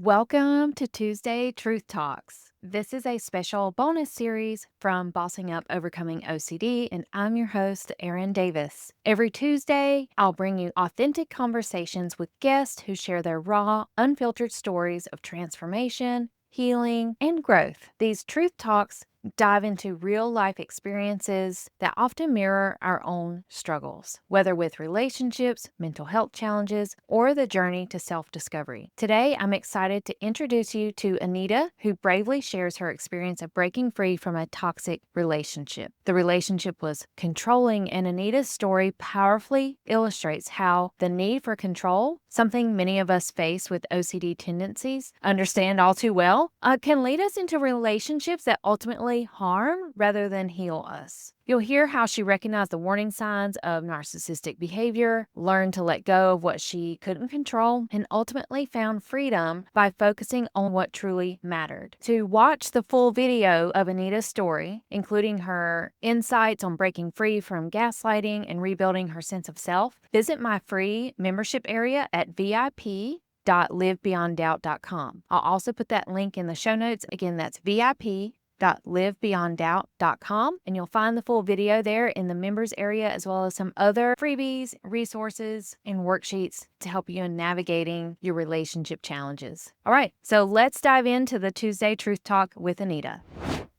Welcome to Tuesday Truth Talks. This is a special bonus series from Bossing Up Overcoming OCD, and I'm your host, Erin Davis. Every Tuesday, I'll bring you authentic conversations with guests who share their raw, unfiltered stories of transformation, healing, and growth. These Truth Talks dive into real life experiences that often mirror our own struggles, whether with relationships, mental health challenges, or the journey to self discovery. Today, I'm excited to introduce you to Anita, who bravely shares her experience of breaking free from a toxic relationship. The relationship was controlling, and Anita's story powerfully illustrates how the need for control, something many of us face with OCD tendencies, understand all too well, can lead us into relationships that ultimately harm rather than heal us. You'll hear how she recognized the warning signs of narcissistic behavior, learned to let go of what she couldn't control, and ultimately found freedom by focusing on what truly mattered. To watch the full video of Anita's story, including her insights on breaking free from gaslighting and rebuilding her sense of self, visit my free membership area at vip.livebeyonddoubt.com. I'll also put that link in the show notes. Again, that's vip.livebeyonddoubt.com, and you'll find the full video there in the members area, as well as some other freebies, resources, and worksheets to help you in navigating your relationship challenges. All right, so let's dive into the Tuesday Truth Talk with Anita.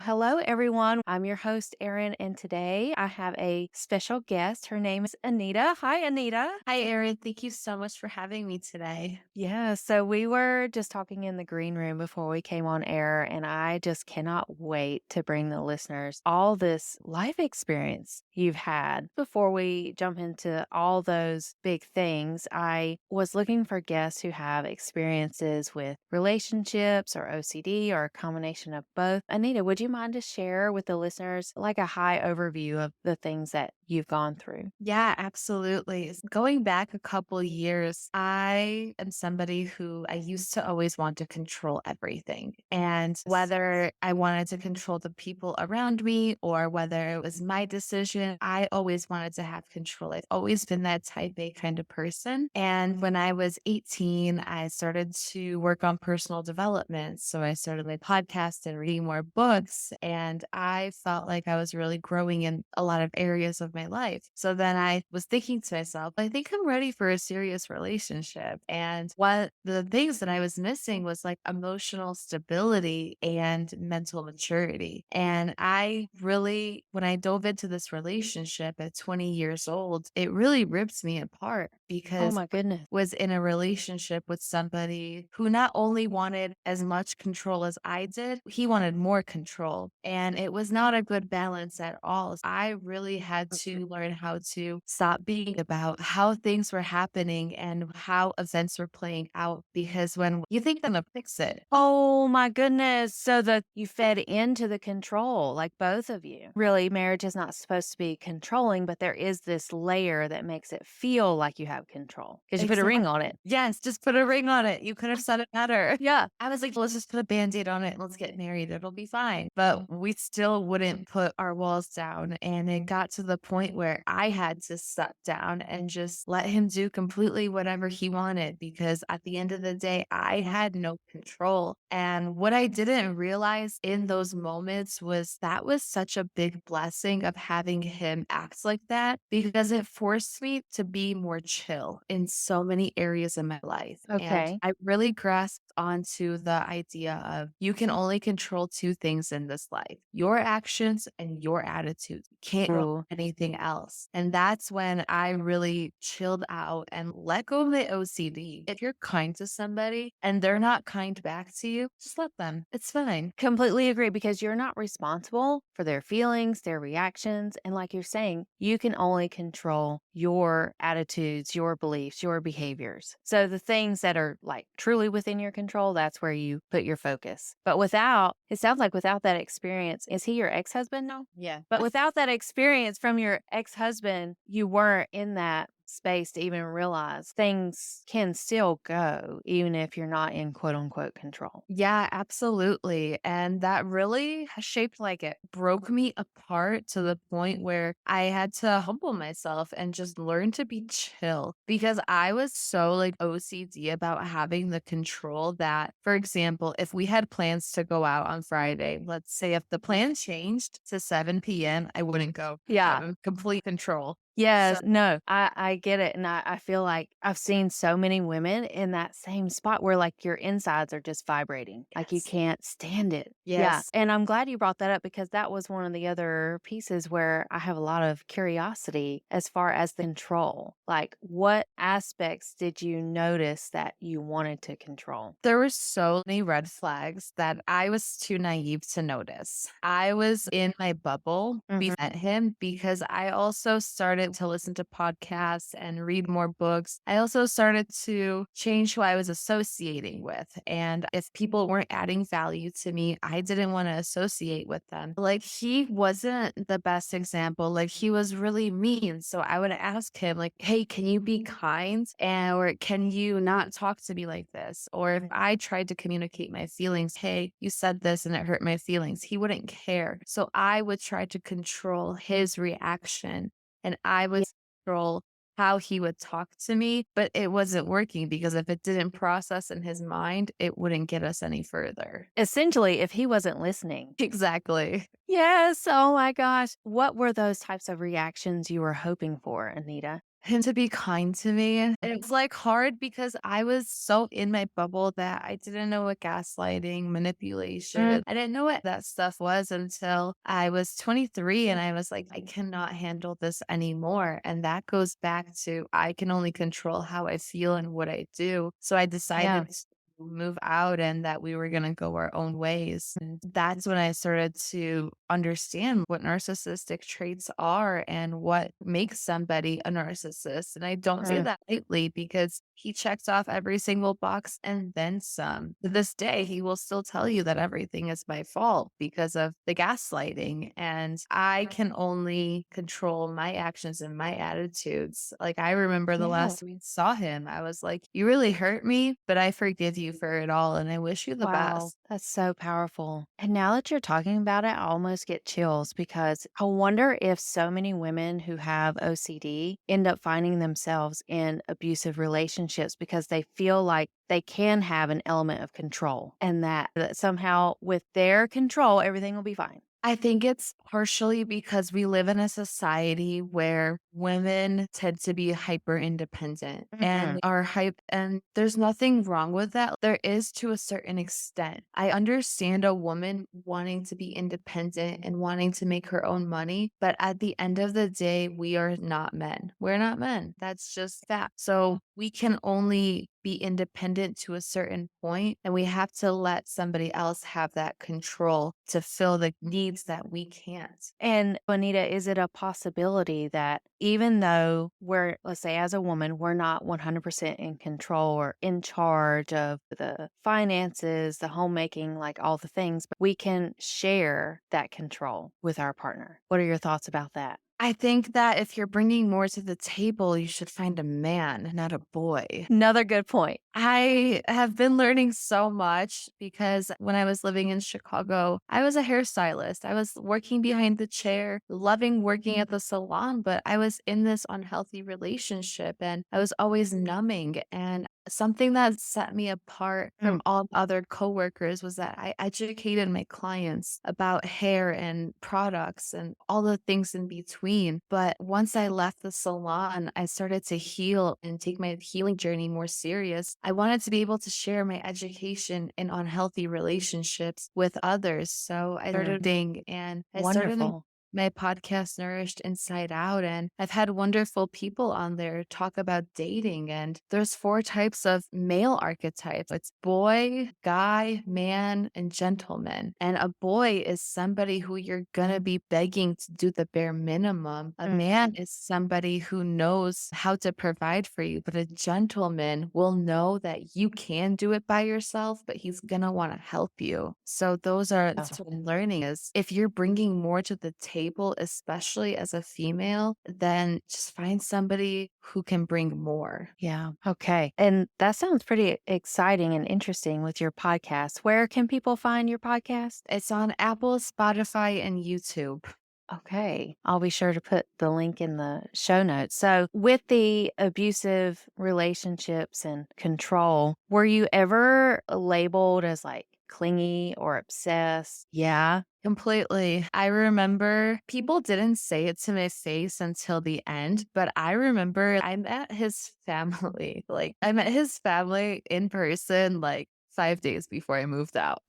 Hello, everyone. I'm your host, Erin, and today I have a special guest. Her name is Anita. Hi, Anita. Hi, Erin. Thank you so much for having me today. Yeah, so we were just talking in the green room before we came on air, and I just cannot wait to bring the listeners all this life experience you've had. Before we jump into all those big things, I was looking for guests who have experiences with relationships or OCD or a combination of both. Anita, would you mind to share with the listeners like a high overview of the things that you've gone through? Yeah, absolutely. Going back a couple years, I am somebody who I used to always want to control everything. And whether I wanted to control the people around me or whether it was my decision, I always wanted to have control. I've always been that type A kind of person. And when I was 18, I started to work on personal development. So I started my podcast and reading more books. And I felt like I was really growing in a lot of areas of my life. So then I was thinking to myself, I think I'm ready for a serious relationship. And one the things that I was missing was like emotional stability and mental maturity. And I really, when I dove into this relationship at 20 years old, it really ripped me apart Oh because my goodness. was in a relationship with somebody who not only wanted as much control as I did, he wanted more control. And it was not a good balance at all. I really had to learn how to stop being about how things were happening and how events were playing out. Because when you think they're gonna fix it, Oh my goodness. So that you fed into the control, like both of you. Really, marriage is not supposed to be controlling, but there is this layer that makes it feel like you have control because you put a ring on it. yes, just put a ring on it. You could have said it better. Yeah. I was like, let's just put a band-aid on it and let's get married. It'll be fine. But we still wouldn't put our walls down. And it got to the point where I had to step down and just let him do completely whatever he wanted because at the end of the day, I had no control. And what I didn't realize in those moments was that was such a big blessing of having him act like that because it forced me to be more chill in so many areas of my life. And Okay. I really grasped onto the idea of you can only control two things in this life, your actions and your attitude. You can't control Ooh. anything else. And that's when I really chilled out and let go of the OCD. If you're kind to somebody and they're not kind back to you, just let them. It's fine. Completely agree because you're not responsible for their feelings, their reactions. And like you're saying, you can only control your attitudes, your beliefs, your behaviors. So the things that are like truly within your control, that's where you put your focus. But without, it sounds like without that experience, is he your ex husband? No. Yeah. But without that experience from your ex husband, you weren't in that space to even realize things can still go even if you're not in quote unquote control. Yeah, absolutely. And that really has shaped like it broke me apart to the point where I had to humble myself and just learn to be chill because I was so like OCD about having the control that, for example, if we had plans to go out on Friday, let's say if the plan changed to 7 p.m., I wouldn't go. Yeah. I'm complete control. So, Yes, no, I get it, and I feel like I've seen so many women in that same spot where, like, your insides are just vibrating, like, you yes. can't stand it. Yeah, Yes. and I'm glad you brought that up because that was one of the other pieces where I have a lot of curiosity as far as the control. Like, what aspects did you notice that you wanted to control? There were so many red flags that I was too naive to notice. I was in my bubble Mhm. met him because I also started to listen to podcasts and read more books. I also started to change who I was associating with. And if people weren't adding value to me, I didn't want to associate with them. Like he wasn't the best example. Like he was really mean. So I would ask him, like, hey, can you be kind? And or can you not talk to me like this? Or if I tried to communicate my feelings, hey, you said this and it hurt my feelings, he wouldn't care. So I would try to control his reaction and I would control how he would talk to me, but it wasn't working because if it didn't process in his mind, it wouldn't get us any further. Essentially, if he wasn't listening. Exactly. Yes, oh my gosh. What were those types of reactions you were hoping for, Anita? Him to be kind to me. And it's like hard because I was so in my bubble that I didn't know what gaslighting, Mm, manipulation, I didn't know what that stuff was until I was 23 and I was like, I cannot handle this anymore. And that goes back to I can only control how I feel and what I do. So I yeah. decided to move out and that we were going to go our own ways. And that's when I started to understand what narcissistic traits are and what makes somebody a narcissist. And I don't say Mm. that lightly because he checks off every single box and then some. To this day, he will still tell you that everything is my fault because of the gaslighting. And I can only control my actions and my attitudes. Like, I remember the Yeah. last we saw him, I was like, you really hurt me, but I forgive you for it all. And I wish you the Wow, best. that's so powerful. And now that you're talking about it, I almost get chills because I wonder if so many women who have OCD end up finding themselves in abusive relationships because they feel like they can have an element of control and that somehow with their control, everything will be fine. I think it's partially because we live in a society where women tend to be hyper independent Mhm. and are hype, and there's nothing wrong with that. There is to a certain extent. I understand a woman wanting to be independent and wanting to make her own money, but at the end of the day, we are not men. We're not men. That's just that. So we can only be independent to a certain point, and we have to let somebody else have that control to fill the needs that we can't. And Anita, is it a possibility that even though we're, let's say, as a woman, we're not 100% in control or in charge of the finances, the homemaking, like all the things, but we can share that control with our partner? What are your thoughts about that? I think that if you're bringing more to the table, you should find a man, not a boy. Another good point. I have been learning so much because when I was living in Chicago, I was a hairstylist. I was working behind the chair, loving working at the salon, but I was in this unhealthy relationship and I was always numbing. And something that set me apart Mm. from all other coworkers was that I educated my clients about hair and products and all the things in between. But once I left the salon, I started to heal and take my healing journey more serious. I wanted to be able to share my education in unhealthy relationships with others. So I started Mm. dating and I started Wonderful. my podcast Nourished Inside Out, and I've had wonderful people on there talk about dating. And there's four types of male archetypes. It's boy, guy, man, and gentleman. And a boy is somebody who you're gonna be begging to do the bare minimum. A Mm. man is somebody who knows how to provide for you, but a gentleman will know that you can do it by yourself, but he's gonna want to help you. So those are Yeah. that's what I'm learning is if you're bringing more to the table table, especially as a female, then just find somebody who can bring more. Yeah. Okay. And that sounds pretty exciting and interesting with your podcast. Where can people find your podcast? It's on Apple, Spotify, and YouTube. Okay. I'll be sure to put the link in the show notes. So, with the abusive relationships and control, were you ever labeled as like clingy or obsessed? Yeah. Completely. I remember people didn't say it to my face until the end, but I remember I met his family. Like, I met his family in person like 5 days before I moved out.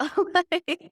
Like,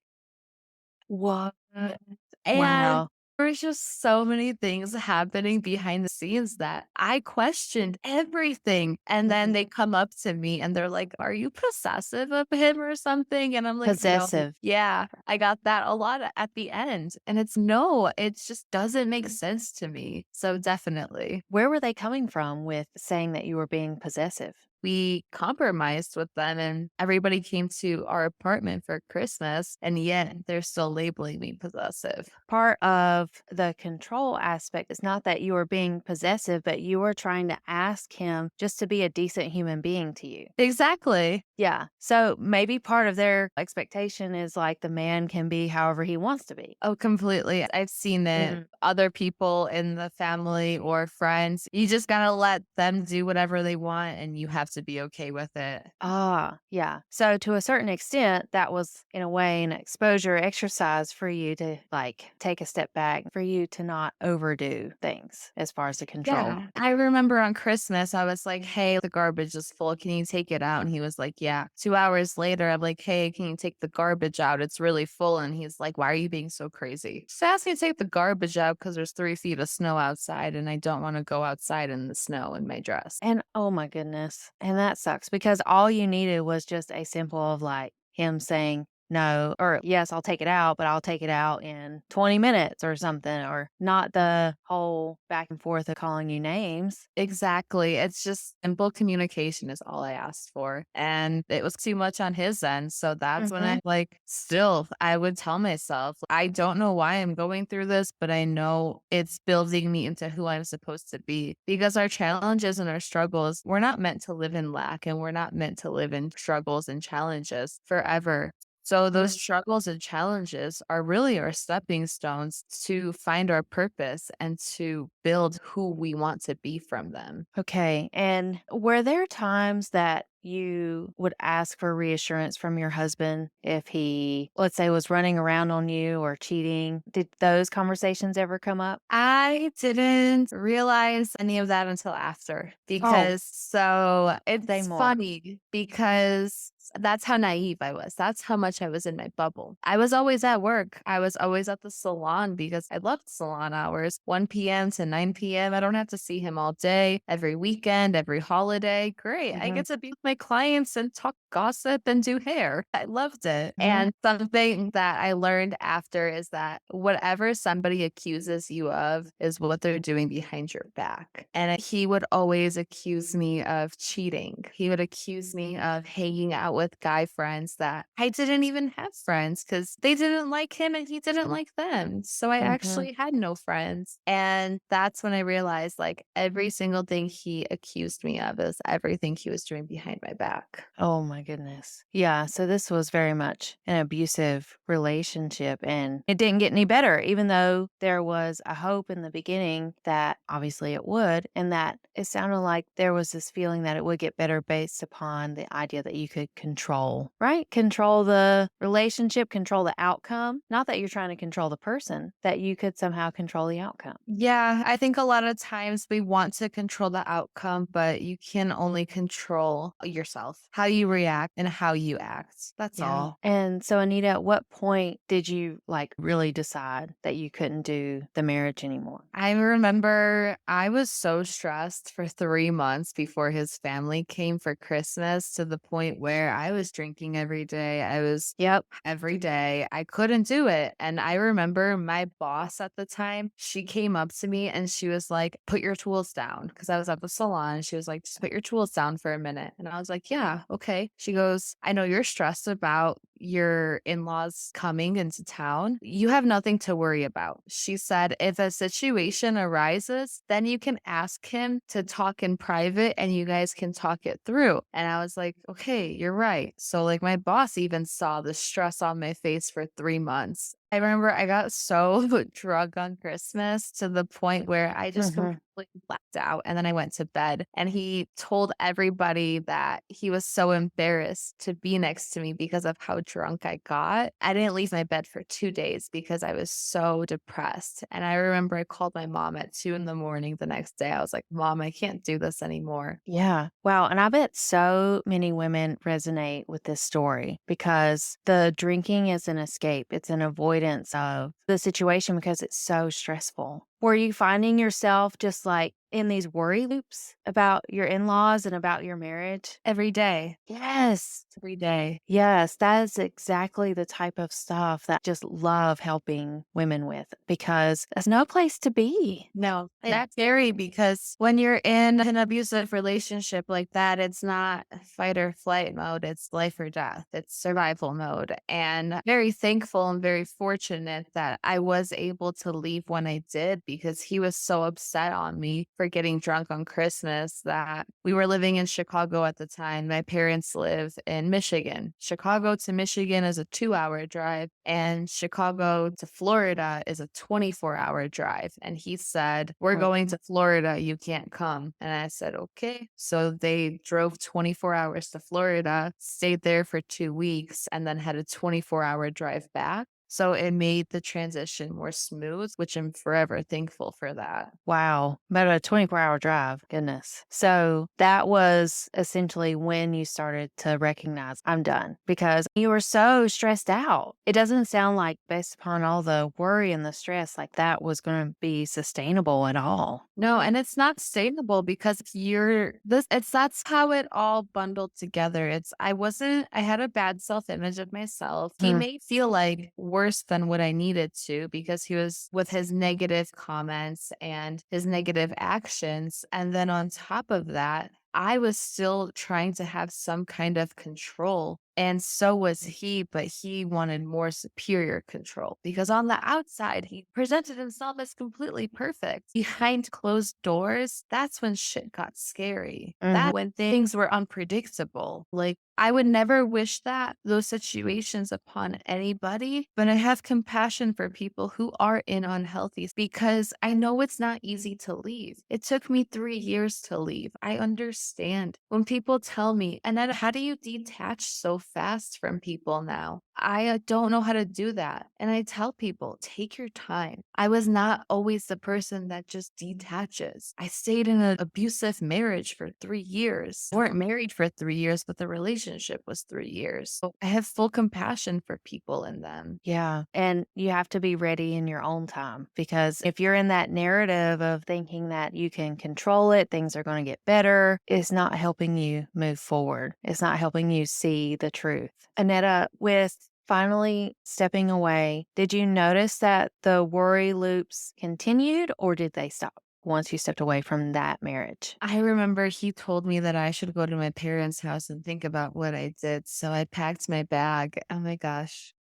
What? and Wow. there was just so many things happening behind the scenes that I questioned everything. And then Mhm. they come up to me and they're like, "Are you possessive of him or something?" And I'm like, "No." Possessive. Yeah, I got that a lot at the end. And it's no, it just doesn't make sense to me. So definitely. Where were they coming from with saying that you were being possessive? We compromised with them and everybody came to our apartment for Christmas. And yet they're still labeling me possessive. Part of the control aspect is not that you are being possessive, but you are trying to ask him just to be a decent human being to you. Exactly. Yeah. So maybe part of their expectation is like the man can be however he wants to be. Oh, completely. I've seen it. Mhm. Other people in the family or friends, you just gotta let them do whatever they want and you have to be okay with it. Ah, yeah. So to a certain extent, that was in a way an exposure exercise for you to like take a step back, for you to not overdo things as far as the control. Yeah. I remember on Christmas, I was like, "Hey, the garbage is full. Can you take it out?" And he was like, "Yeah." 2 hours later, I'm like, "Hey, can you take the garbage out? It's really full." And he's like, "Why are you being so crazy?" Just ask me to take the garbage out because there's 3 feet of snow outside and I don't want to go outside in the snow in my dress. And oh my goodness. And that sucks because all you needed was just a simple of like him saying no, or yes, I'll take it out, but I'll take it out in 20 minutes or something, or not the whole back and forth of calling you names. Exactly. It's just simple communication is all I asked for. And it was too much on his end. So that's when Hmm. I still, I would tell myself, I don't know why I'm going through this, but I know it's building me into who I'm supposed to be because our challenges and our struggles, we're not meant to live in lack and we're not meant to live in struggles and challenges forever. So those struggles and challenges are really our stepping stones to find our purpose and to build who we want to be from them. Okay. And were there times that you would ask for reassurance from your husband if he, let's say, was running around on you or cheating? Did those conversations ever come up? I didn't realize any of that until after Oh, because so say it's more. funny because that's how naive I was. That's how much I was in my bubble. I was always at work. I was always at the salon because I loved salon hours, 1 p.m. to 9 p.m. I don't have to see him all day, every weekend, every holiday. Great. I Hmm. get to be with my clients and talk gossip and do hair. I loved it. Hmm. And something that I learned after is that whatever somebody accuses you of is what they're doing behind your back. And he would always accuse me of cheating. He would accuse me of hanging out with guy friends that I didn't even have friends because they didn't like him and he didn't like them. So I Hmm. actually had no friends. And that's when I realized every single thing he accused me of is everything he was doing behind my back. Oh my goodness. Yeah. So this was very much an abusive relationship and it didn't get any better, even though there was a hope in the beginning that obviously it would. And that it sounded like there was this feeling that it would get better based upon the idea that you could control, right? Control the relationship, control the outcome. Not that you're trying to control the person, that you could somehow control the outcome. Yeah, I think a lot of times we want to control the outcome, but you can only control yourself, how you react and how you act. That's Yeah. all. And so, Anita, at what point did you like really decide that you couldn't do the marriage anymore? I remember I was so stressed for 3 months before his family came for Christmas to the point where I was drinking every day. I was Yep. every day. I couldn't do it. And I remember my boss at the time, she came up to me and she was like, "Put your tools down." Because I was at the salon. She was like, "Just put your tools down for a minute." And I was like, "Yeah, okay." She goes, "I know you're stressed about your in laws coming into town, you have nothing to worry about. She said, if a situation arises, then you can ask him to talk in private and you guys can talk it through. And I was like, okay, you're right. So, like, my boss even saw the stress on my face for 3 months. I remember I got so drunk on Christmas to the point where I just Mhm. completely blacked out. And then I went to bed and he told everybody that he was so embarrassed to be next to me because of how drunk I got. I didn't leave my bed for 2 days because I was so depressed. And I remember I called my mom at 2 in the morning the next day. I was like, Mom, I can't do this anymore. Yeah. Wow. And I bet so many women resonate with this story because the drinking is an escape, it's an avoidance of the situation because it's so stressful. Were you finding yourself just like in these worry loops about your in laws and about your marriage? Every day, Yes. every day. Yes, that is exactly the type of stuff that I just love helping women with because there's no place to be. No, that's scary because when you're in an abusive relationship like that, it's not fight or flight mode, it's life or death, it's survival mode. And very thankful and very fortunate that I was able to leave when I did because he was so upset on me for getting drunk on Christmas that we were living in Chicago at the time. My parents live in Michigan. Chicago to Michigan is a 2 hour drive, and Chicago to Florida is a 24-hour drive. And he said, we're Mm. going to Florida. You can't come. And I said, okay. So they drove 24 hours to Florida, stayed there for 2 weeks, and then had a 24-hour drive back. So it made the transition more smooth, which I'm forever thankful for that. Wow, about a 24-hour drive, goodness. So that was essentially when you started to recognize, I'm done, because you were so stressed out. It doesn't sound like, based upon all the worry and the stress, like that was going to be sustainable at all. No, and it's not sustainable because you're this it's that's how it all bundled together. I had a bad self-image of myself. He Hmm. made feel like worse than what I needed to because he was with his negative comments and his negative actions. And then on top of that, I was still trying to have some kind of control. And so was he, but he wanted more superior control because on the outside, he presented himself as completely perfect. Behind closed doors, that's when shit got scary. Hmm. That's when things were unpredictable. Like, I would never wish those situations upon anybody, but I have compassion for people who are in unhealthy because I know it's not easy to leave. It took me 3 years to leave. I understand when people tell me, Annette, how do you detach so fast from people now? I don't know how to do that. And I tell people, take your time. I was not always the person that just detaches. I stayed in an abusive marriage for 3 years. We weren't married for 3 years, but the relationship was 3 years. So I have full compassion for people in them. Yeah. And you have to be ready in your own time because if you're in that narrative of thinking that you can control it, things are going to get better, it's not helping you move forward. It's not helping you see the truth. Anetta, with finally stepping away, did you notice that the worry loops continued or did they stop once you stepped away from that marriage? I remember he told me that I should go to my parents' house and think about what I did. So I packed my bag. Oh my gosh.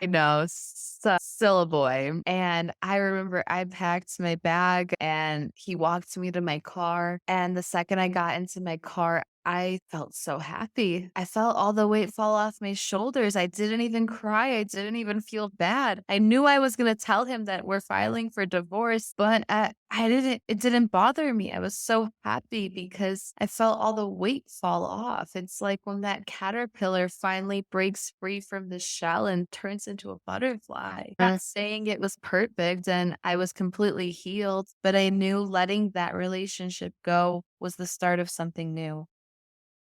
I know, still a boy. And I remember I packed my bag and he walked me to my car. And the second I got into my car, I felt so happy. I felt all the weight fall off my shoulders. I didn't even cry. I didn't even feel bad. I knew I was going to tell him that we're filing for divorce, but it didn't bother me. I was so happy because I felt all the weight fall off. It's like when that caterpillar finally breaks free from the shell and turns into a butterfly. Mm. Not saying it was perfect and I was completely healed, but I knew letting that relationship go was the start of something new.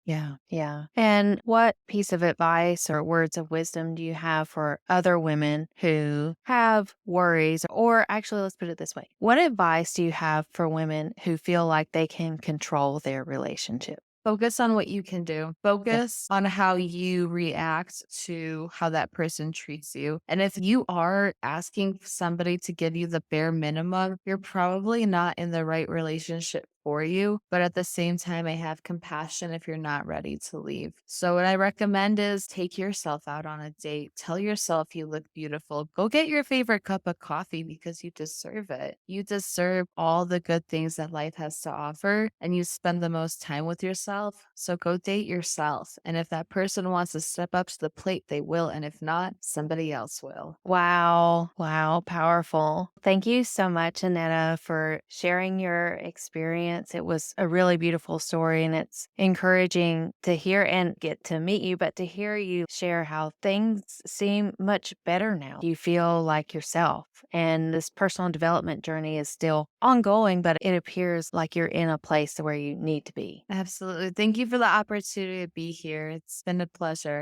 Yeah. Yeah. And what piece of advice or words of wisdom do you have for other women who have worries? Or actually, let's put it this way. What advice do you have for women who feel like they can control their relationship? Focus on what you can do. Yeah. Focus on how you react to how that person treats you. And if you are asking somebody to give you the bare minimum, you're probably not in the right relationship for you, but at the same time, I have compassion if you're not ready to leave. So, what I recommend is take yourself out on a date. Tell yourself you look beautiful. Go get your favorite cup of coffee because you deserve it. You deserve all the good things that life has to offer, and you spend the most time with yourself. So, go date yourself. And if that person wants to step up to the plate, they will. And if not, somebody else will. Wow. Wow. Powerful. Thank you so much, Anita, for sharing your experience. It was a really beautiful story, and it's encouraging to hear and get to meet you, but to hear you share how things seem much better now. You feel like yourself, and this personal development journey is still ongoing, but it appears like you're in a place where you need to be. Absolutely. Thank you for the opportunity to be here. It's been a pleasure.